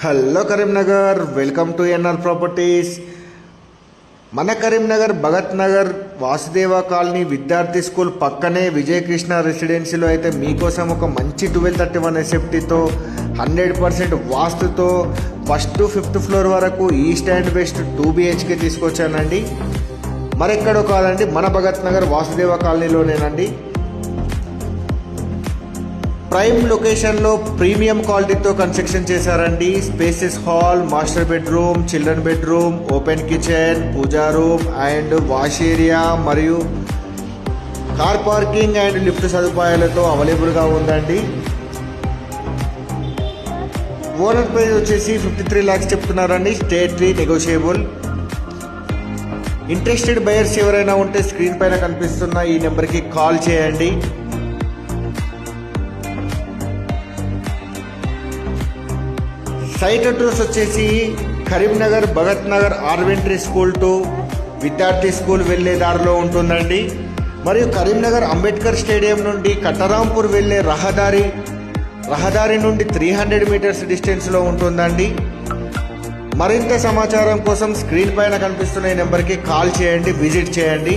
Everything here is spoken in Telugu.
Hello Karimnagar, welcome to NR properties. మన కరీంనగర్ భగత్ నగర్ వాసుదేవ కాలనీ విద్యార్థి స్కూల్ పక్కనే విజయకృష్ణ రెసిడెన్సీలో అయితే మీకోసం ఒక మంచి 1231 ఎస్ఎఫ్టీతో 100% వాస్తుతో ఫస్ట్ టు ఫిఫ్త్ ఫ్లోర్ వరకు ఈస్ట్ అండ్ వెస్ట్ 2 BHK తీసుకొచ్చానండి. మరెక్కడో కాదండి, మన భగత్ నగర్ వాసుదేవ కాలనీలోనేనండి. ప్రైమ్ లొకేషన్లో ప్రీమియం క్వాలిటీతో కన్స్ట్రక్షన్ చేశారండి. Spaces hall, master bedroom, children bedroom, open kitchen, pooja room and wash area మరియు కార్ పార్కింగ్ అండ్ లిఫ్ట్ సదుపాయాలతో అవైలబుల్గా ఉందండి. ఓనర్ ప్రైస్ వచ్చేసి 53 lakhs చెప్తున్నారండి. Stately negotiable. ఇంట్రెస్టెడ్ బయర్స్ ఎవరైనా ఉంటే స్క్రీన్ పైన కనిపిస్తున్న ఈ నెంబర్కి కాల్ చేయండి. సైట్ అడ్రస్ వచ్చేసి కరీంనగర్ భగత్ నగర్ ఆర్వెంటరీ స్కూల్ టు విద్యార్థి స్కూల్ వెళ్లే దారిలో ఉంటుందండి. మరియు కరీంనగర్ అంబేద్కర్ స్టేడియం నుండి కట్టరాంపూర్ వెళ్లే రహదారి నుండి 300 meters డిస్టెన్స్లో ఉంటుందండి. మరింత సమాచారం కోసం స్క్రీన్ పైన కనిపిస్తున్న ఈ నెంబర్కి కాల్ చేయండి, విజిట్ చేయండి.